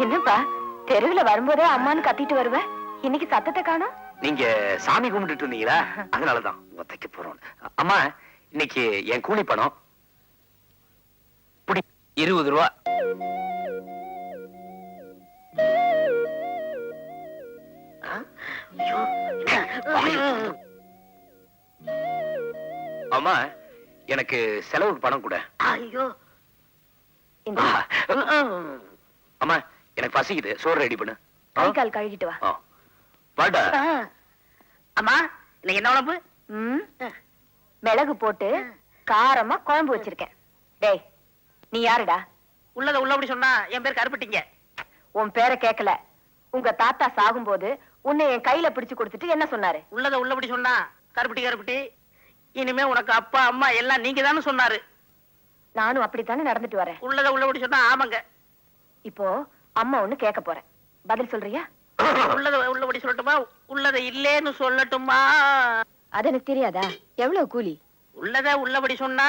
என்னப்பா தெருவுல வரும்போதே அம்மான்னு கத்திட்டு வருவ, இன்னைக்கு சத்தத்தை காணோம்? நீங்க சாமி கும்பிட்டுட்டு இருந்தீங்களா, அதனாலதான் தைக்க போறோம். அம்மா, இன்னைக்கு என் கூலி பணம் 20 ரூபா. அம்மா, எனக்கு செலவுக்கு பணம் கூட. ஐயோ, அம்மா, எனக்கு பசிக்குது, சோறு ரெடி பண்ணு. கை கால் கழுகிட்டு வா. வாடா. அம்மா, இன்னைக்கு என்ன உழப்பு? மிளகு போட்டு காரமா குழம்பு வச்சிருக்கேன். டேய், நீ யாருடா? உள்ளத உள்ளபடி சொன்னா என் பேர் கருப்பட்டிங்க. உன் பேரை கேட்கல. உங்க தாத்தா சாகும்போது உன்னை என் கையில பிடிச்சு கொடுத்துட்டு என்ன சொன்னாரு? உள்ளத உள்ளபடி சொன்னா கருப்பட்டி கருப்பட்டி, இனிமே உனக்கு அப்பா அம்மா எல்லாம் நீங்க தானே சொன்னாரு. நானும் அப்படித்தானே நடந்துட்டு வரேன். உள்ளத உள்ளபடி சொன்னா ஆமாங்க. இப்போ அம்மா ஒண்ணு கேட்க போறேன், பதில் சொல்றியா? உள்ளத உள்ளபடி சொல்லட்டுமா, உள்ளத இல்லேன்னு சொல்லட்டுமா? அது எனக்கு தெரியாதா? எவ்வளவு கூலி? உள்ளத உள்ளபடி சொன்னா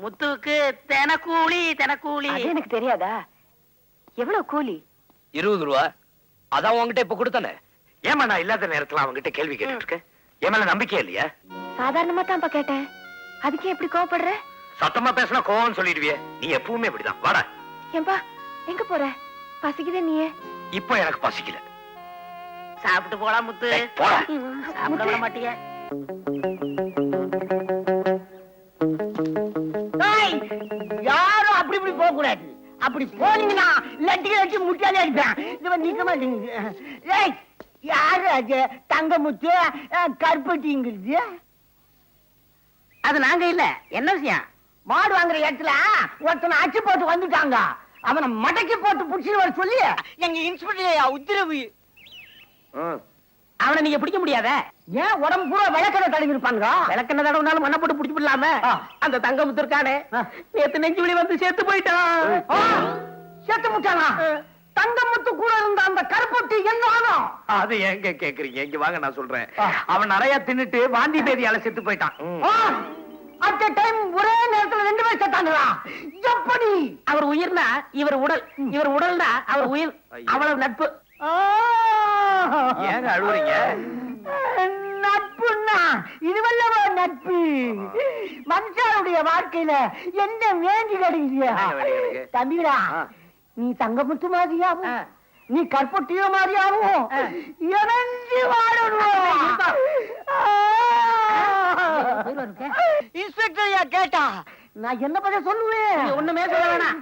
முத்துவுக்கு தெனக்கூலி தெனக்கூலி. அது எனக்கு தெரியாதா? எவ்வளவு கூலி? 20 ரூபா. அதான் உங்ககிட்ட இப்ப கொடுத்தானே. ஏமா நான் இல்லாத நேரத்துல அவங்ககிட்ட கேள்வி கேட்டுட்டு இருக்கேன்? என் மேல நம்பிக்கை இல்லையா? சாதாரணமா தான்ப்பா கேட்டேன், அதுக்கே எப்படி கோவப்படுற? சத்தமா பேசினா கோவம் சொல்லிடுவிய. நீ எப்பவுமே இப்படிதான். வாடா. ஏன்பா எங்க போற? பசிக்குதே நீயே. இப்போ எனக்கு பசிக்கல. சாப்பிட்டு போலாம் முத்து. போடா. சாப்பிட விட மாட்டிய. யாரும் அப்படி இப்படி போக கூடாது. அப்படி போனீங்கன்னா லட்டி முட்டாளி அடிப்பேன். இவன் நிக்க மாட்டேங்குது. ஏய், யாரு அது? தங்கமுத்து கருப்பட்டிங்கிறது? அது நாங்க இல்ல. என்ன விஷயம்? மாடு வாங்குற இடத்துல ஒருத்தனை அச்சு போட்டு வந்துட்டாங்க. அவனை மடக்கி போட்டு புடிச்சு வர சொல்லி எங்க இன்ஸ்பெக்டர் உத்தரவு. அவனை நீங்க பிடிக்க முடியாத. ஏன் உடம்பு பூரா விளக்கணை தடவி இருப்பாங்க? விளக்கெண்ண தடவுனாலும் மண்ணை போட்டு பிடிச்சு விடலாம. அந்த தங்கமுத்து இருக்கானே, நேத்து நெஞ்சு வலி வந்து செத்து போயிட்டான். செத்து முட்டானா? தங்கமுத்து கூட இருந்த அந்த கருப்பட்டி என்ன ஆகும்? அது எங்க கேக்குறீங்க? இங்க வாங்க, நான் சொல்றேன். அவன் நிறைய தின்னுட்டு வாந்தி பேதியால செத்து போயிட்டான். அட் a time ஒரே நேரத்துல 2 பேர் செத்தாங்களா? எப்படி? அவர் உயிர்னா இவர் உடல், இவர் உடல்னா அவர் உயிர். அவ்வளவு நட்பு. ஏங்க அழுவுறீங்க? நட்புன்னா இதுவல்லவா நட்பு? மனுஷனுடைய வாழ்க்கையில என்ன வேண்டி கிடைக்குது? தம்பிடா, நீ தங்கமுத்து மாதிரியாவும் நீ கற்பட்டியோ மாதிரியாவும் இணைஞ்சு வாழணும். இன்ஸ்பெக்டர் கேட்டா நான் என்ன பத்தி சொல்லுவேன்? ஒண்ணுமே சொல்ல வேணாம்.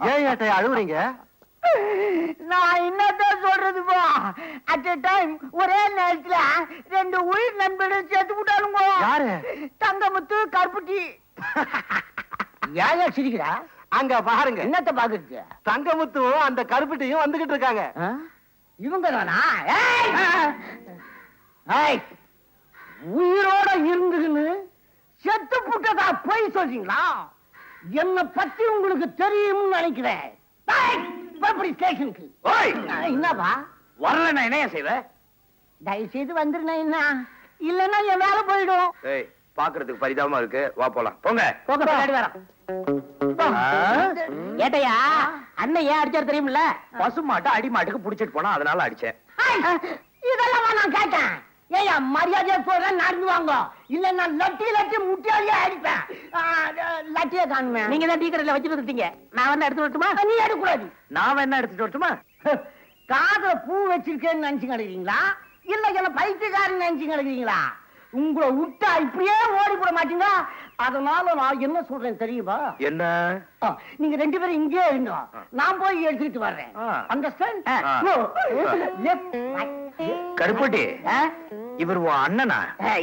ஏன் ஏட்டை அழுவுறீங்க? நான் என்னதான் சொல்றதுப்பா? அட் a time ஒரே நேரத்துல 2 உயிர் நண்பர்கள் சேர்த்து விட்டாலுங்க. யாரு? தங்கமுத்து கருப்பட்டி. யாரா சிரிக்கிறா? அங்க பாருங்க. என்னத்த பாக்குறது? தங்கமுத்துவும் அந்த கருப்பட்டியும் வந்துகிட்டு இருக்காங்க. இவங்க தானா? உயிரோட இருந்துன்னு செத்து புட்டதா போய் சொல்றீங்களா? என்ன பத்தி உங்களுக்கு தெரியும்னு நினைக்கிறேன். ஸ்டேஷனுக்கு என்னப்பா? வரல நான் என்ன செய்வேன்? தயவு செய்து வந்துருந்தா என்ன, இல்லன்னா என் வேலை போயிடும். பாக்குறதுக்கு பரிதாபமா இருக்கு. வா போலாம். போங்க. ஏட்டையா, அண்ணன் ஏன் அடிச்சாரு தெரியுமில்ல? பசுமாட்டை அடிமாட்டுக்கு புடிச்சிட்டு போனா அதனால அடிச்சேன். இதெல்லாம் நான் கேட்டேன். ஏயா மரியாதையா சொல்ற, நடந்து வாங்க, இல்ல நான் லட்டி முட்டியாலியா அடிப்பேன். லட்டிய காணுமே. நீங்க தான் டீ கடையில வச்சுட்டு வந்துட்டீங்க. நான் வந்து எடுத்து வரட்டுமா? நீ எடுக்கூடாது. நான் வேணா எடுத்துட்டு வரட்டுமா? காதுல பூ வச்சிருக்கேன்னு நினைச்சு கிடக்குறீங்களா, இல்ல என்ன பைத்தியக்காரன் நினைச்சு கிடக்குறீங்களா? உங்களை விட்டா இப்படியே ஓடி போட மாட்டீங்க. அதனால நான் என்ன சொல்றேன் தெரியுமா? என்ன? நீங்க 2 பேரும் இங்கே இருங்க, நான் போய் எடுத்துட்டு வர்றேன். அண்டர்ஸ்டாண்ட்? கருப்பட்டி, இவர் உன் அண்ணனா?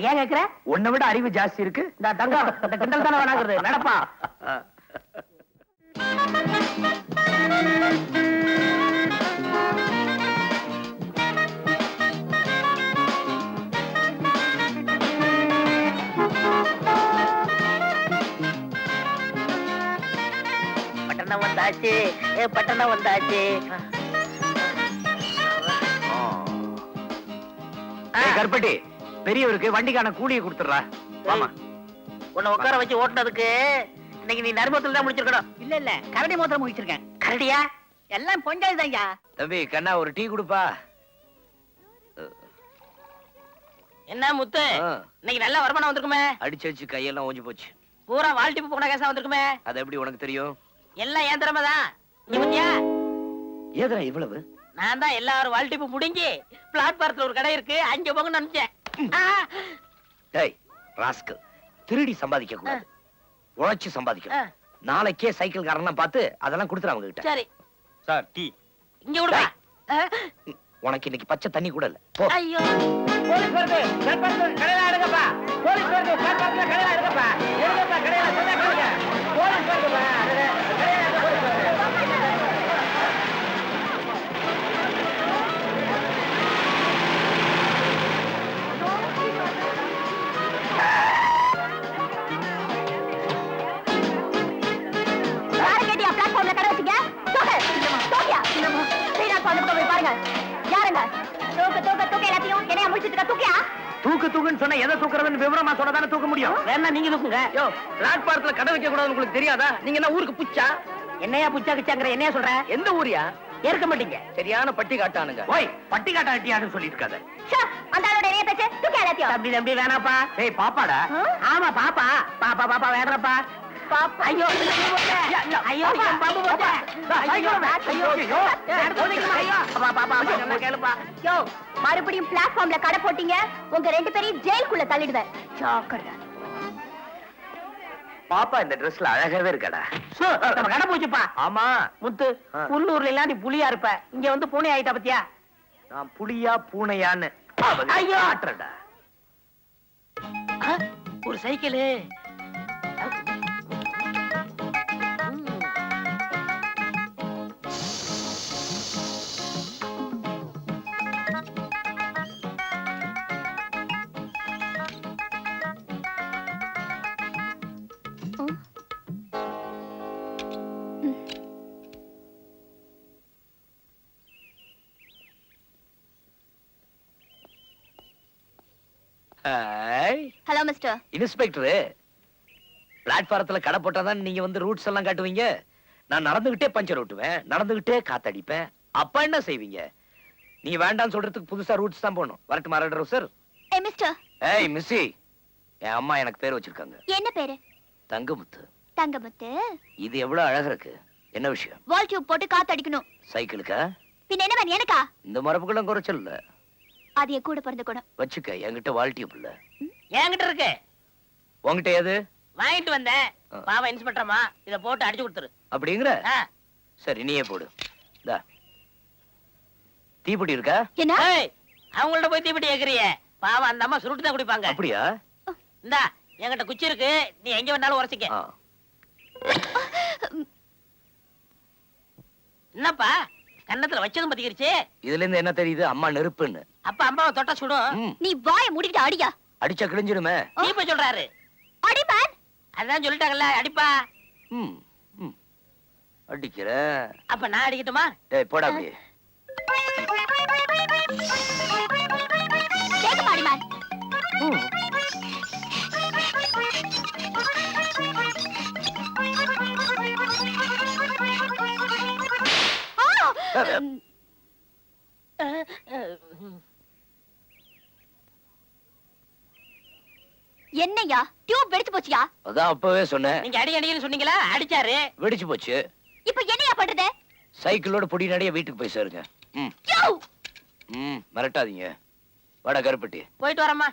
ஏன் கேக்குற? உன்னை விட அறிவு ஜாஸ்தி இருக்கு. தங்கம் இந்த கிண்டல் தானே வேணாங்கிறது. நடப்பா. பட்டணம் வந்தாச்சு, பட்டணம் வந்தாச்சு. கருப்பட்டி, பெரியவருக்கு வண்டிக்கான கூலியை கொடுத்துடுறா. ஆமா. உன்னை உட்கார வச்சு ஓட்டுனதுக்கு இன்னைக்கு நீ நர்மத்துல தான் முடிச்சிருக்கணும். இல்ல இல்ல கரடி மோதிரம் முடிச்சிருக்கேன். கரடியா? எல்லாம் பொஞ்சாதி தான்யா. தம்பி கண்ணா ஒரு டீ கொடுப்பா. என்ன முத்து, ஆ. இன்னைக்கு நல்ல வருமானம் வந்திருக்குமே. அடிச்சு வச்சு கையெல்லாம் ஓஞ்சு போச்சு. பூரா வாழ்ட்டி போன கேசா வந்திருக்குமே. அது எப்படி உனக்கு தெரியும்? எல்லாம் ஏன் திறமை தான். நீ பத்தியா, ஏதா இவ்வளவு? நான் தான் எல்லாரும் வாழ்ட்டிப்பு முடிஞ்சு பிளாட்பாரத்துல ஒரு கடை இருக்கு, அங்க போங்கன்னு நினைச்சேன். டேய் ராஸ்கல், திருடி சம்பாதிக்க கூடாது, உழைச்சு சம்பாதிக்கணும். நாளைக்கே சைக்கிள் காரன்லாம் பார்த்து அதெல்லாம் கொடுத்துரு அவங்க கிட்ட. சரி, சார் டீ. இங்க விடுப்பா. உனக்கு இன்னைக்கு பச்சை தண்ணி கூட இல்ல. போ. ஐயோ, போலீஸ் வருது. கடையில எடுங்கப்பா. போலீஸ் வருது. கடையில எடுங்கப்பா. எடுங்கப்பா கடையில சொன்னா கேளுங்க. போலீஸ் வருதுப்பா. கடையில எடுங்க, போலீஸ் வருது. யாரை கேட்டியா பிளாட்ஃபார்ம்ல கடை வச்சீங்க? தூக்கு. தூக்கியா? பிளாட்ஃபார்ம்ல போய் பாருங்க. யாருங்க? தூக்கு எல்லாத்தையும் என்னைய முடிச்சிட்டு இருக்க, தூக்கியா? தூக்குன்னு சொன்னா எதை தூக்குறதுன்னு விவரமா சொன்னதானே தூக்க முடியும். வேணா நீங்க தூக்குங்க. யோ, பிளாட்பாரத்துல கடை வைக்க கூடாதுன்னு உங்களுக்கு தெரியாதா? நீங்க என்ன ஊருக்கு புச்சா? என்னையா புச்சா கிச்சாங்கிற, என்னையா சொல்ற? எந்த ஊரியா? ஏற்க மாட்டீங்க. சரியான பட்டி காட்டானுங்க. ஓய், பட்டி காட்டா அட்டியான்னு சொல்லிட்டு இருக்காத. ஷோ, அந்த ஆளோட நிறைய பேச்சு, தூக்கியா எல்லாத்தையும்? தம்பி தம்பி வேணாப்பா. ஏய் பாப்பாடா. ஆமா பாப்பா, பாப்பா பாப்பா வேறப்பா. பாப்பா. ஐயோ, ஐயோ, என் பாம்பு போச்சே. ஐயோ, ஐயோ, ஐயோ, எடுத்து வைக்கணுமா? ஐயோ, பாப்பா சொன்னா கேளுப்பா. யோ, மறுபடியும் பிளாட்ஃபார்ம்ல கடை போட்டீங்க, உங்க 2 பேரையும் ஜெயிலுக்குள்ள தள்ளிடுவேன். ஜாக்கிரதை. பாப்பா இந்த ட்ரெஸ்ல அழகாவே இருக்கடா. சோ, நம்ம கடை போச்சுப்பா. ஆமா. முத்து, புல்லூர்ல எல்லாம் நீ புலியா இருப்ப, இங்க வந்து பூனை ஆயிட்ட பத்தியா? நான் புலியா பூனையான்னு ஐயோ. காட்டுறேன்டா. ஒரு cycle. Hi hello mister. Inspector, பிளாட்பாரத்துல கடை போட்டாதான் நீங்க வந்து ரூட்ஸ் எல்லாம் காட்டுவீங்க. நான் நடந்துகிட்டே பஞ்சர் ஓட்டுவேன், நடந்துகிட்டே காத்தடிப்பேன். அப்ப என்ன செய்வீங்க? நீ வேண்டாம்னு சொல்றதுக்கு புதுசா ரூட்ஸ் தான் போடணும். வரட்டு மாறடுறோம் சார். ஏய் மிஸ்டர். ஏய் மிஸ்ஸி, என் அம்மா எனக்கு பேர் வச்சிருக்காங்க. என்ன பேரு? தங்கமுத்து. தங்கமுத்து. இது எவ்வளவு அழகா இருக்கு. என்ன விஷயம்? வால் டியூப் போட்டு காத்து அடிக்கணும். சைக்கிளுக்கா? பின்ன என்ன வேணும் எனக்கா? இந்த மரப்புக்கெல்லாம் குறைச்சல் இல்ல. அது என் கூட பிறந்த குணம். வச்சுக்க, என்கிட்ட வால்டியூப் இல்ல. என்கிட்ட இருக்கு. உங்ககிட்ட ஏது? வாங்கிட்டு வந்தேன். பாவம் இன்ஸ்பெக்டர்மா, இத போட்டு அடிச்சு கொடுத்துரு. அப்படிங்கிற? ஆ. சரி நீயே போடு. இந்தா. தீப்பெட்டி இருக்கா? என்ன? ஏய், அவங்கள்ட்ட போய் தீப்பெட்டி கேக்குறியே? பாவம் அந்த அம்மா சுருட்டு தான் குடிப்பாங்க. அப்படியா? இந்தா, என்கிட்ட குச்சி இருக்கு, நீ எங்க வேணாலும் உரைச்சிக்க. ஆ. என்னப்பா கன்னத்துல வச்சதும் பத்திக்கிருச்சு? இதுல இருந்து என்ன தெரியுது? அம்மா நெருப்புன்னு. அப்ப அம்மாவை தொட்டா சுடும். ம். நீ வாயை மூடிட்டு அடியா. அடிச்சா கிழிஞ்சிருமே. தீப்ப சொல்றாரு. அடி மேன். அதான் சொல்லிட்டாங்கல்ல, அடிப்பா. ம், ம். அடிக்கிற. அப்ப நான் அடிக்கட்டுமா? டேய் போடா அப்படியே. கேக்க மாடி மேன். ம். என்னையா டியூப் வெடிச்சு போச்சியா? அதான் அப்பவே சொன்னேன். நீங்க அடி அடின்னு சொன்னீங்களா? அடிச்சாரு. வெடிச்சு போச்சு. இப்ப என்னையா பண்றது? சைக்கிளோட பொடி நடைய வீட்டுக்கு போய் சேருங்க. ம். யோ! ம், மிரட்டாதீங்க. வாடா கருப்பட்டி. போயிட்டு வரமா.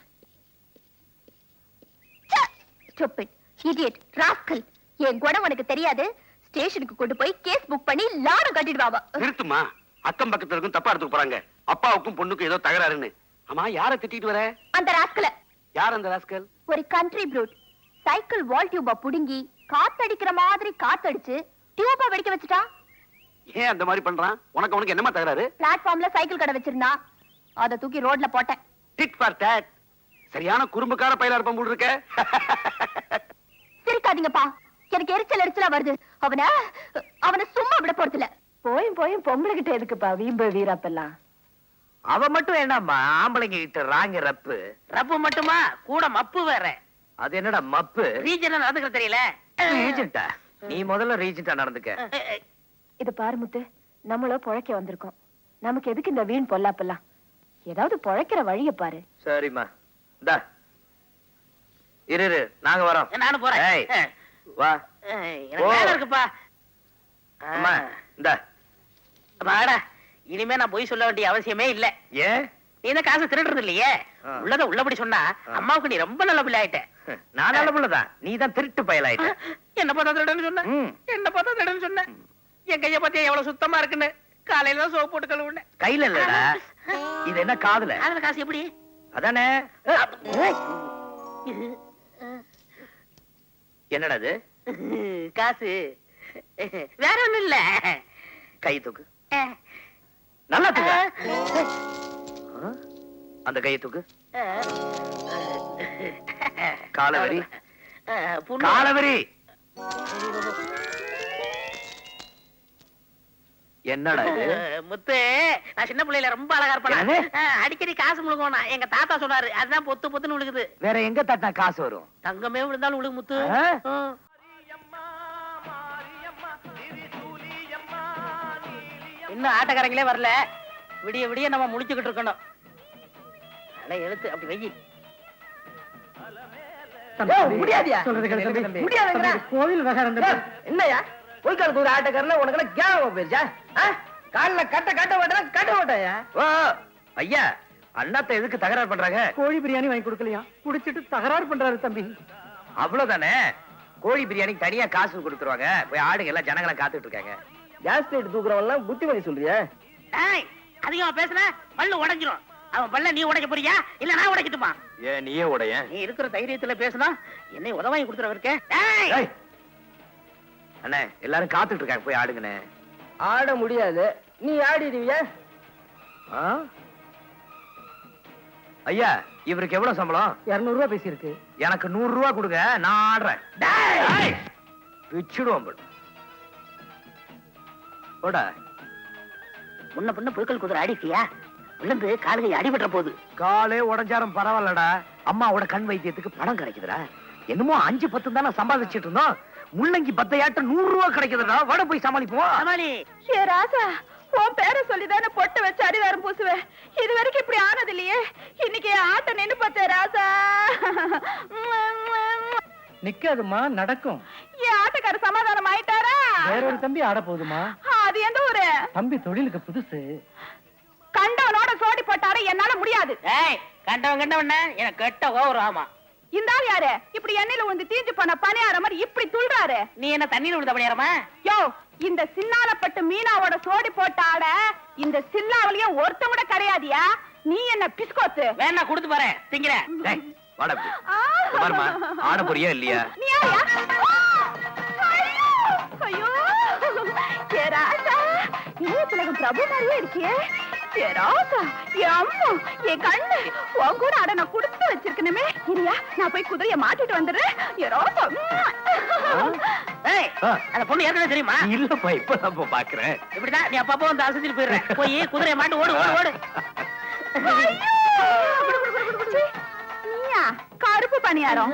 Stupid, idiot, rascal. என் குணம் உனக்கு தெரியாது. ஸ்டேஷனுக்கு கொண்டு போய் கேஸ் புக் பண்ணி லாரம் கட்டிடுவாங்க. நிறுத்துமா, அக்கம் பக்கத்துல இருக்கும் தப்பா எடுத்துக்க போறாங்க. அப்பாவுக்கும் பொண்ணுக்கும் ஏதோ தகராறுன்னு. ஆமா, யார திட்டிட்டு வர? அந்த ராஸ்கல. யார் அந்த ராஸ்கல்? ஒரு கண்ட்ரி ப்ரூட். சைக்கிள் வால் டியூப புடுங்கி காத்தடிக்கிற மாதிரி காத்தடிச்சு டியூப வெடிக்க வச்சுட்டா. ஏன் அந்த மாதிரி பண்றான்? உனக்கு என்னமா தகராறு? பிளாட்ஃபார்ம்ல சைக்கிள் கடை வச்சிருந்தா, அத தூக்கி ரோட்ல போட்டேன். Did for dot. சரியான குறும்புக்கார பையலா இருப்பான் போல இருக்க. சிரிக்காதீங்கப்பா, எனக்கு எரிச்சலா வருது. அவனை சும்மா விட போறதில்ல. போயும் பொம்பளை கிட்ட எதுக்குப்பா வீம்பு வீராப்பெல்லாம்? அவ மட்டும் என்னம்மா ஆம்பளைங்க கிட்ட ராங்க ரப்பு. ரப்பு மட்டுமா, கூட மப்பு வேற. அது என்னடா மப்பு? ரீஜனா நடந்துக்கிற தெரியல. ரீஜென்ட்டா? நீ முதல்ல ரீஜென்ட்டா நடந்துக்க. இது பாரு முத்து, நம்மள பொழைக்க வந்திருக்கோம். நமக்கு எதுக்கு இந்த வீண் பொல்லாப்பெல்லாம்? ஏதாவது பொழைக்கிற வழிய பாரு. சரிம்மா, இந்தா இரு, நாங்க வரோம். நானும் போறேன். ஏய், வா. எனக்கு வேலை இருக்குப்பா. அம்மா, இந்தா. வாடா, இனிமே நான் போய் சொல்ல வேண்டிய அவசியமே இல்ல. ஏன்? நீ என்ன காசு திருடுறது இல்லையே. உள்ளத உள்ளபடி சொன்னா அம்மாவுக்கு நீ ரொம்ப நல்ல பிள்ளை ஆயிட்ட. நான் நல்ல புள்ளதான், நீ தான் திருட்டு பயலாயிட்ட. என்ன பார்த்தா திருடன்னு சொன்ன? என்ன பார்த்தா திருடன்னு சொன்ன? என் கைய பத்தியா எவ்வளவு சுத்தமா இருக்குன்னு காலையில தான் சோப்பு போட்டு கழுவுனேன். கையில இல்லடா, இது என்ன காதுல? அதுல காசு எப்படி? அதானே. என்னடா இது? காசு வேற ஒண்ணும் இல்ல. கை தூக்கு, நல்லா தூக்கு. அந்த கையை தூக்கு. காலவரி, காலவரி. என்னடா இது? முத்து, நான் சின்ன பிள்ளையில ரொம்ப அழகா இருப்பேன். அடிக்கடி காசு முழுங்கணும். எங்க தாத்தா சொன்னாரு, அதுதான் பொத்து பொத்துன்னு விழுகுது. வேற எங்க தட்டா காசு வரும்? தங்கமே விழுந்தாலும் விழுகு முத்து. இன்னும் ஆட்டக்காரங்களே வரல. விடிய விடிய நம்ம முடிச்சுக்கிட்டு இருக்கணும். எழுத்து அப்படி வெயி. முடியாதியா? முடியாதுங்கிற கோவில் என்னையா பொய்க்கால் ஒரு ஆட்டக்காரன உனக்கு கேவலம் போயிருச்சா? கால்ல கட்ட மாட்டேன், கட்ட மாட்டாயா? ஓ ஐயா, அண்ணாத்த எதுக்கு தகராறு பண்றாங்க? கோழி பிரியாணி வாங்கி கொடுக்கலையா, குடிச்சிட்டு தகராறு பண்றாரு தம்பி. அவ்வளவுதானே. கோழி பிரியாணிக்கு தனியா காசு கொடுத்துருவாங்க. போய் ஆடுங்க எல்லாம் ஜனங்களை காத்துட்டு இருக்காங்க. கேஸ் லைட் தூக்குறவன் புத்திமதி சொல்றியா? அதிகமா பேசுன பல்லு உடைஞ்சிரும். அவன் பல்ல நீ உடைக்க போறியா இல்ல நான் உடைக்கட்டுமா? ஏன் நீயே உடைய? நீ இருக்கிற தைரியத்துல பேசுனா என்னை உதவாங்கி கொடுத்துறவருக்கே. அண்ணே, எல்லாரும் காத்துட்டு இருக்காங்க, போய் ஆடுங்கண்ணே. ஆட முடியாது, நீ ஆடிடுவியா? ஐயா, இவருக்கு எவ்வளவு சம்பளம்? 200 ரூபாய் பேசியிருக்கு. எனக்கு 100 ரூபாய் கொடுங்க, நான் ஆடுறேன். விச்சுடுவோம் போடா. முன்ன பின்ன புழுக்கள் குதிரை ஆடிட்டியா? விழுந்து காலுகை அடிபட்டுற போகுது. காலே உடஞ்சாரும் பரவாயில்லடா, அம்மாவோட கண் வைத்தியத்துக்கு பணம் கிடைக்குதுடா. என்னமோ 5-10 தானே சம்பாதிச்சிட்டு இருந்தோம், முள்ளங்கி 10 100 ரூபாய் கிடைக்குதுடா. வட போய் சமாளிப்போம். சமாளி. ஏ ராசா, உன் பேரை சொல்லிதானே பொட்டு வச்சு அடிவாரம் பூசுவேன். இது வரைக்கும் இப்படி ஆனது இல்லையே. இன்னைக்கு ஆட்ட நின்னு பார்த்தேன் ராசா. நிக்காதுமா, நடக்கும். என் ஆட்டக்கார சமாதானம் ஆயிட்டாரா? வேற ஒரு தம்பி ஆட போகுதுமா. அது எந்த ஊரு? தம்பி தொழிலுக்கு புதுசு. கண்டவனோட சோடி போட்டாரு, என்னால முடியாது. கண்டவன் எனக்கு கெட்ட ஓவர். ஆமா, இந்த ஆள் யாரு? இப்படி எண்ணெயில விழுந்து தீஞ்சு போன பணியார மாதிரி இப்படி துள்றாரு. நீ என்ன தண்ணீர் விழுந்த பணியாரமா? யோ, இந்த சின்னாலப்பட்டு மீனாவோட சோடி போட்ட ஆட இந்த சில்லாவிலேயே ஒருத்த கூட கிடையாதியா? நீ என்ன பிஸ்கோத்து? வேணா கொடுத்து பாரு, திங்கிறேன். வாடா பாருமா, ஆட போறியா இல்லையா? நீ யாரையா? ஐயோ, ஏ ராசா, இளையதிலகம் பிரபு மாதிரியே இருக்கியே. ஏ ராசா, என் அம்மா, என் கண்ணு, உன் கூட ஆட நான் கொடுத்து வச்சிருக்கணுமே. இல்லையா, நான் போய் குதிரைய மாட்டிட்டு வந்துடுறேன். ஏ ராசா. அந்த பொண்ணு ஏற்கனவே தெரியுமா? இல்லப்பா, இப்பதான் பாக்குறேன். இப்படிதான் நீ அப்பப்போ வந்து அசைச்சிட்டு போயிடுறேன். போய் குதிரைய மாட்டு ஓடு ஓடு ஓடு. நீயா கருப்பு பணியாரம்?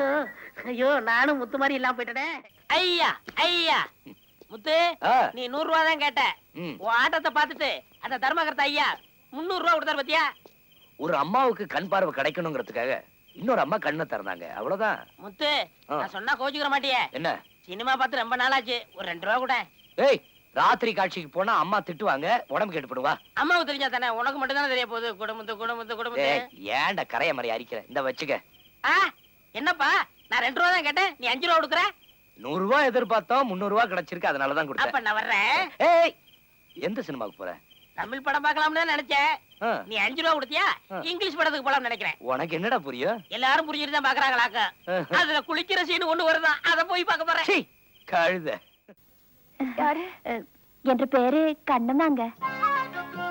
ஐயோ, நானும் முத்து மாதிரி இல்லாம போயிட்டேன். ஐயா ஐயா முத்து, நீ 100 ரூபா தான் கேட்ட. உன் ஆட்டத்தை பார்த்துட்டு அந்த தர்மகர்த்தா ஐயா 300 ரூபா கொடுத்தாரு பாத்தியா? ஒரு அம்மாவுக்கு கண் பார்வை கிடைக்கணுங்கிறதுக்காக இன்னொரு அம்மா கண்ணை திறந்தாங்க, அவ்வளவுதான். முத்து, நான் சொன்னா கோச்சுக்கிற மாட்டியே? என்ன? சினிமா பார்த்து ரொம்ப நாளாச்சு, ஒரு 2 ரூபா கூட. ஏய், ராத்திரி காட்சிக்கு போனா அம்மா திட்டுவாங்க, உடம்பு கேட்டுப்படுவா. அம்மாவுக்கு தெரிஞ்சா தானே, உனக்கு மட்டும் தானே தெரிய போகுது. குடும்பத்து குடும்பத்து குடும்பத்து. ஏன்டா கரைய மாதிரி அரிக்கிறேன்? இந்த வச்சுக்க. என்னப்பா, நான் 2 ரூபா தான் கேட்டேன், நீ 5 ரூபா கொடுக்குற. 100 ரூபாய் எதிர்பார்த்தோம், 300 ரூபாய் கிடைச்சிருக்கு, அதனாலதான் கொடுத்தேன். அப்ப நான் வர்றேன். ஏய், எந்த சினிமாவுக்கு போற? தமிழ் படம் பார்க்கலாம்னு நினைச்சேன். நீ 5 ரூபா கொடுத்தியா? இங்கிலீஷ் படத்துக்கு போலாம் நினைக்கிறேன். உனக்கு என்னடா புரியும்? எல்லாரும் புரிஞ்சுட்டு தான் பாக்குறாங்களாக்க. அதுல குளிக்கிற சீன் ஒண்ணு வருதான், அத போய் பார்க்க போறேன். கழுத. யாரு? என்ற பேரு கண்ணம்மாங்க.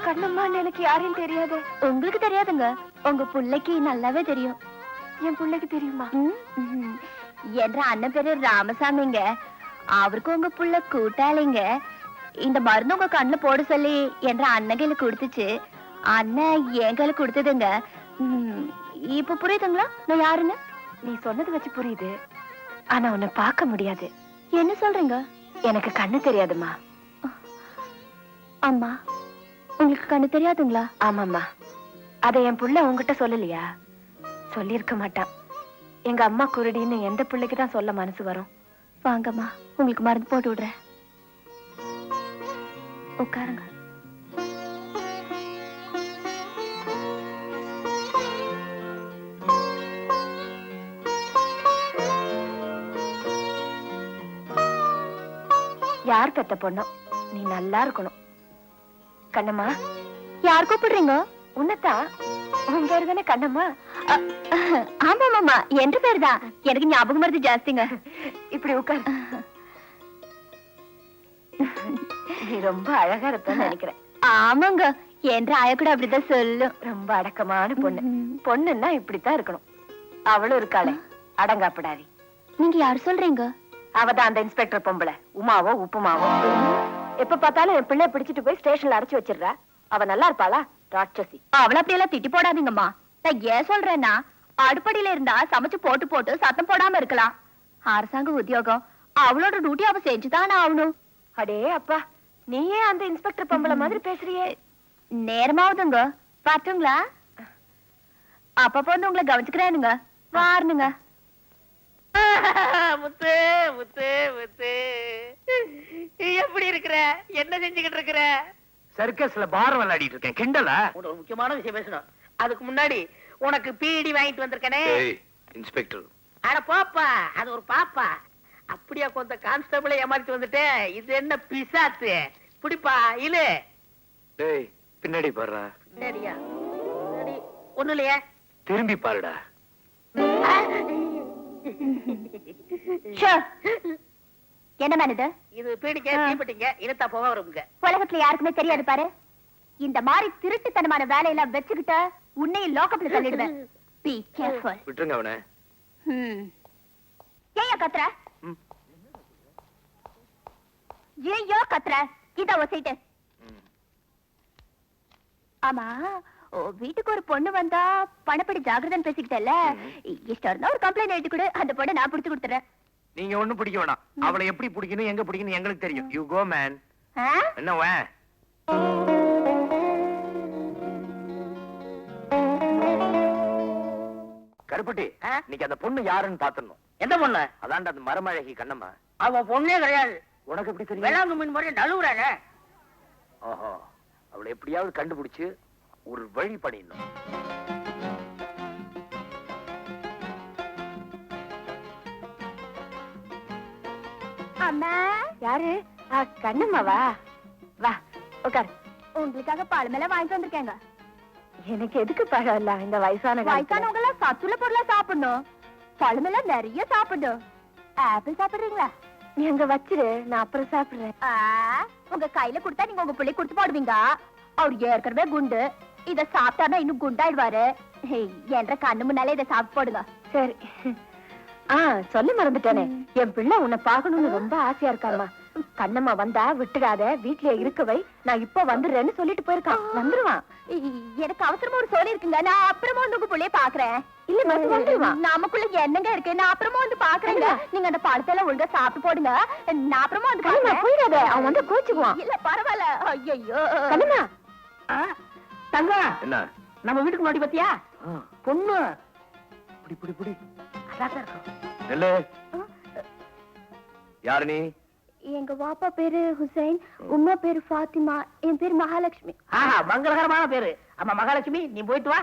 கண்ணம்மான்னு எனக்கு யாரையும் தெரியாது. உங்களுக்கு தெரியாதுங்க, உங்க புள்ளைக்கு நல்லாவே தெரியும். என் புள்ளைக்கு தெரியுமா? என்ற அண்ணன் பேரு ராமசாமிங்க. அவருக்கு உங்க புள்ள கூட்டாளிங்க. இந்த மருந்து உங்க கண்ணுல போட சொல்லி என்ற அண்ணன் கையில கொடுத்துச்சு. அண்ணன் என் கையில கொடுத்ததுங்க. இப்ப புரியுதுங்களா நான் யாருன்னு? நீ சொன்னது வச்சு புரியுது, ஆனா உன்னை பார்க்க முடியாது. என்ன சொல்றீங்க? எனக்கு கண்ணு தெரியாதுமா. அம்மா, உங்களுக்கு கண்ணு தெரியாதுங்களா? ஆமாம்மா. அதை என் புள்ள உங்ககிட்ட சொல்லலையா? சொல்லியிருக்க மாட்டான். எங்க அம்மா குருடின்னு எந்த பிள்ளைக்கு தான் சொல்ல மனசு வரும்? வாங்கம்மா, உங்களுக்கு மருந்து போட்டு விடுறேன். உட்காருங்க. யார் பெத்த பொண்ணோ, நீ நல்லா இருக்கணும். கண்ணம்மா, யார் கூப்பிடுறீங்க? உன்னதான். உன் பேரு தானே கண்ணம்மா? ஆமா மாமா, என்ற பேரு தான். எனக்கு ஞாபகம் வருது ஜாஸ்திங்க. இப்படி உட்கார். நீ ரொம்ப அழகா இருப்பேன்னு நினைக்கிறேன். ஆமாங்க, என்ற ஆய கூட அப்படிதான் சொல்லும். ரொம்ப அடக்கமான பொண்ணு. பொண்ணுன்னா இப்படித்தான் இருக்கணும். அவளும் இருக்காளே, அடங்காப்படாதி. நீங்க யார் சொல்றீங்க? அவதான் அந்த இன்ஸ்பெக்டர் பொம்பளை, உமாவோ உப்புமாவோ. எப்ப பார்த்தாலும் என் பிள்ளை பிடிச்சிட்டு போய் ஸ்டேஷன்ல அடைச்சு வச்சிடுறா. அவ நல்லா இருப்பாளா? ராட்சசி. அவள அப்படியெல்லாம் திட்டி போடாதீங்கம்மா. நான் ஏன் சொல்றேன்னா, அடுப்படியில இருந்தா சமைச்சு போட்டு போட்டு சத்தம் போடாம இருக்கலாம். அரசாங்க உத்தியோகம், அவளோட டியூட்டி அவ செஞ்சுதானே ஆகணும். அடே அப்பா, நீயே அந்த இன்ஸ்பெக்டர் பொம்பளை மாதிரி பேசுறியே. நேரமாவதுங்க, பாத்துங்களா? அப்பப்போ வந்து உங்களை கவனிச்சுக்கிறேனுங்க. வாரணுங்க. முத்து முத்து முத்து, எப்படி இருக்கிற? என்ன செஞ்சுக்கிட்டு இருக்கிற? சர்க்கஸ்ல பாரம் விளையாடிட்டு இருக்கேன். கிண்டலா? ஒரு முக்கியமான விஷயம் பேசணும். அதுக்கு முன்னாடி உனக்கு பீடி வாங்கிட்டு வந்திருக்கனே. இன்ஸ்பெக்டர். அட போப்பா, அது ஒரு பாப்பா. அப்படியா கொஞ்சம் கான்ஸ்டபிளை ஏமாத்திட்டு வந்துட்டேன். இது என்ன பிசாத்து? புடிப்பா இல்லு. டேய், பின்னாடி பாருடா. சரியா? சரி, ஒண்ணு இல்லையே. திரும்பி பாருடா. என்ன மேனது? இது பீடிக்க தீப்பெட்டிங்க, இனத்தா போக வருங்க. உலகத்துல யாருக்குமே தெரியாது பாரு. இந்த மாதிரி திருட்டுத்தனமான வேலையெல்லாம் வச்சுக்கிட்ட உன்னையும் லாக்கப்ல தள்ளிடுவேன். Be careful. விட்டுருங்க அவனை. ஏயா கத்துற? ஏயா கத்துற? இத ஒசிட்டு. ஆமா, வீட்டுக்கு ஒரு பொண்ணு வந்தா பணப்படி ஜாகிரதன் பேசிக்கிட்டல. இஷ்டம் இருந்தா ஒரு கம்ப்ளைண்ட் எழுதி கொடு, அந்த பொண்ணை நான் பிடிச்சு கொடுத்துறேன். நீங்க ஒண்ணும் பிடிக்க வேணாம். அவளை எப்படி பிடிக்கணும், எங்க பிடிக்கணும் எங்களுக்கு தெரியும். You go man. என்ன வே? கருப்பட்டி, இன்னைக்கு அந்த பொண்ணு யாருன்னு பாத்துறணும். எந்த பொண்ணு? அதான்டா அந்த மரமழகி கண்ணம்மா. அவ பொண்ணே கிடையாது. உனக்கு எப்படி தெரியும்? வெள்ளாங்கு மீன் மாதிரி நழுவுறானே. ஓஹோ, அவளை எப்படியாவது கண்டுபிடிச்சு ஒரு வழி பண்ணிடணும். அம்மா. யாரு? கண்ணம்மாவா? வா உட்கார். உங்களுக்காக பழம் எல்லாம் வாங்கிட்டு வந்திருக்கேங்க. எனக்கு எதுக்கு பழம் இல்ல? இந்த வயசானவங்க எல்லாம் சத்துள்ள பொருளா சாப்பிடணும். பழம் எல்லாம் நிறைய சாப்பிடணும். ஆப்பிள் சாப்பிடுறீங்களா? நீ அங்க வச்சிரு, நான் அப்புறம் சாப்பிடுறேன். உங்க கையில கொடுத்தா நீங்க உங்க பிள்ளை கொடுத்து போடுவீங்க. அவர் ஏற்கனவே குண்டு, இத சாப்பிட்டாருன்னா இன்னும் குண்டாயிடுவாரு. என்ற கண்ணு முன்னாலே இதை சாப்பிட்டு போடுங்க. சரி. சொல்ல மறந்துட்டேனே, என் பிள்ளை உன்னை பாக்கணும்னு ரொம்ப ஆசையா இருக்காமா. கண்ணம்மா வந்தா விட்டுடாத, வீட்லயே இருக்கவை, நான் இப்ப வந்துடுறேன்னு சொல்லிட்டு போயிருக்கான். வந்துருவான். எனக்கு அவசரமா ஒரு சோழி இருக்குங்க, நான் அப்புறமா வந்து உங்க பிள்ளைய பாக்குறேன். இல்ல வந்துருவான். நமக்குள்ள என்னங்க இருக்கு, நான் அப்புறமா வந்து பாக்குறேங்க. நீங்க அந்த பழத்தை எல்லாம் ஒழுங்கா சாப்பிட்டு போடுங்க, நான் அப்புறமா வந்து போயிடாத. அவன் வந்து கோச்சுக்குவான். இல்ல பரவாயில்ல. ஐயோ கண்ணம்மா. தங்க, என்ன நம்ம வீட்டுக்கு முன்னாடி பாத்தியா பொண்ணு? புடி புடி புடி. அதான் இருக்கும். நெல்லு. யாரு நீ? எங்க வாப்பா பேரு ஹுசைன், உம்மா பேரு ஃபாத்திமா, என் பேரு மகாலட்சுமி. மங்களகரமான பேரு. அம்மா மகாலட்சுமி, நீ போயிட்டு வா.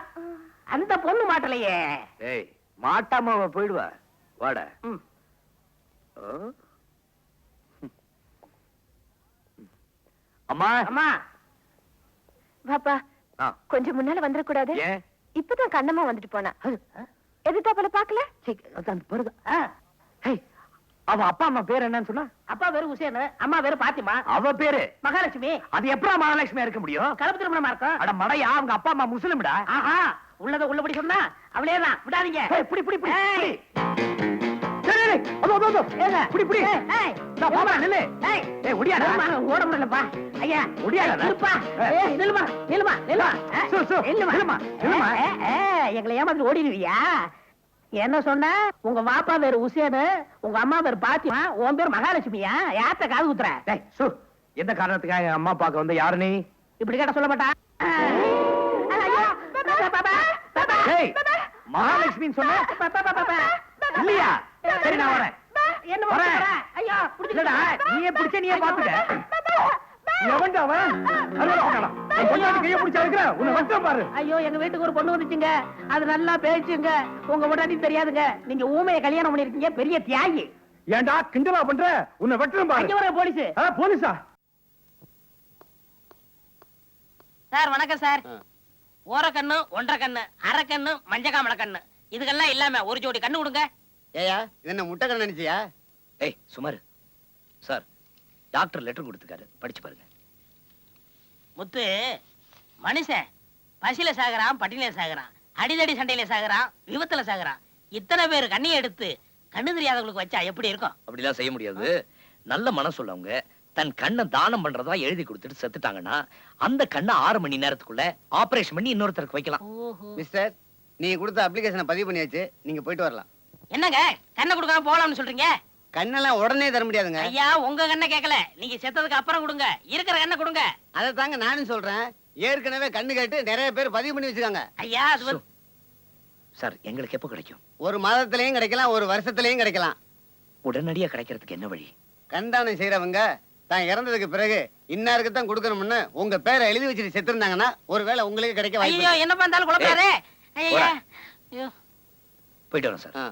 அந்த பொண்ணு மாட்டலையே. ஏய், மாட்டாம அவ போயிடுவா. வாடா. அம்மா. அம்மா. வாப்பா, கொஞ்சம் முன்னால வந்துடக்கூடாது? இப்பதான் கண்ணம்மா வந்துட்டு போனா. எதுத்தாப்புல பாக்கல? அவ அப்பா அம்மா பேர் என்னன்னு சொன்னா? அப்பா பேரு ஹுசேன், அம்மா பேரு பாத்திமா. அவ பேரு மகாலட்சுமி. அது எப்படா மகாலட்சுமியா இருக்க முடியும்? கலப்பு திருமணமா இருக்கும். அட மடையா, அவங்க அப்பா அம்மா முஸ்லிம்டா. ஆஹா, உள்ளத உள்ளபடி சொன்னா அவளேதான். விடாதீங்க. புடி புடி புடி. சரி அதோ அதோ அதோ. புடி புடி. நான் போறேன். நில்லு. ஏய் ஒடியாடா. ஓட முடியலப்பா. ஐயா ஒடியாடா. இருப்பா. நில்லுமா நில்லுமா நில்லுமா. நில்லுமா நில்லுமா. எங்களை ஏமாத்திட்டு ஓடிடுவியா? என்ன சொன்ன உங்க வாப்பா பேரு உசேனு உங்க அம்மா பேரு பாத்திமா உன் பேர் மகாலட்சுமியா யார்த்த காது குத்துற டேய் சு எந்த காரணத்துக்காக என் அம்மா பார்க்க வந்த யாரு நீ இப்படி கேட்ட சொல்ல மாட்டா ஐயோ, பாப்பா, பாப்பா, டேய் பாப்பா. மகாலட்சுமின்னு சொன்ன பாப்பா, பாப்பா. இல்லையா சரி நான் வரேன் என்ன வரேன். பண்ற? ஐயோ, இல்லடா புடிச்சுக்கிட்டா. நீயே பிடிச்ச நீயே பாத்துக்க பாப்பா. எவன்டா அவன் அறுவடை பண்ணலாம் என் பொண்டாட்டி கையை பிடிச்சா இருக்கிற உன்னை வச்சம் பாரு ஐயோ எங்க வீட்டுக்கு ஒரு பொண்ணு வந்துச்சுங்க அது நல்லா பேசுங்க உங்க முன்னாடி தெரியாதுங்க நீங்க ஊமைய கல்யாணம் பண்ணிருக்கீங்க பெரிய தியாகி ஏன்டா கிண்டலா பண்ற உன்னை வெட்டுறேன் அங்க வர போலீஸ் போலீஸா சார் வணக்கம் சார் ஓரக்கண்ணு ஒன்றரை கண்ணு அரை கண்ணு மஞ்சக்காமல கண்ணு இதுக்கெல்லாம் இல்லாம ஒரு ஜோடி கண்ணு கொடுங்க ஏயா இது என்ன முட்டை கண்ணு நினைச்சியா ஏய் சுமார் சார் டாக்டர் லெட்டர் கொடுத்துருக்காரு படிச்சு பாருங்க முத்து மனுஷன் பசியில சாகுறான் பட்டினில சாகுறான் அடிதடி சண்டையில சாகுறான் விபத்துல சாகுறான் இத்தனை பேர் கண்ணியை எடுத்து கண்ணு தெரியாதவங்களுக்கு வச்சா எப்படி இருக்கும் அப்படிலாம் செய்ய முடியாது நல்ல மனசுள்ளவங்க தன் கண்ணை தானம் பண்றதா எழுதி கொடுத்துட்டு செத்துட்டாங்கன்னா அந்த கண்ணை 6 மணி நேரத்துக்குள்ள ஆபரேஷன் பண்ணி இன்னொருத்தருக்கு வைக்கலாம் மிஸ்டர் நீங்க கொடுத்த அப்ளிகேஷனை பதிவு பண்ணியாச்சு நீங்க போயிட்டு வரலாம் என்னங்க கண்ணை கொடுக்காம போலாம்னு சொல்றீங்க கண்ணெல்லாம் உடனே தர முடியாதுங்க ஐயா உங்க கண்ணை கேட்கல நீங்க செத்ததுக்கு அப்புறம் கொடுங்க இருக்கிற கண்ணை கொடுங்க அதை தாங்க நானும் சொல்றேன் ஏற்கனவே கண்ணு கேட்டு நிறைய பேர் பதிவு பண்ணி வச்சுக்காங்க ஐயா அது வந்து- சார் எங்களுக்கு எப்போ கிடைக்கும் ஒரு மாதத்திலயும் கிடைக்கலாம் ஒரு வருஷத்துலயும் கிடைக்கலாம் உடனடியா கிடைக்கிறதுக்கு என்ன வழி கண்தானம் செய்யறவங்க தான் இறந்ததுக்கு பிறகு இன்னாருக்கு தான் கொடுக்கணும்னு உங்க பேரை எழுதி வச்சுட்டு செத்துருந்தாங்கன்னா ஒருவேளை உங்களுக்கு கிடைக்க வாய்ப்பு ஐயோ இருக்கு. என்ன பண்ணாலும் குழப்பாரு ஐயா போயிட்டு வரேன் சார் ஆ.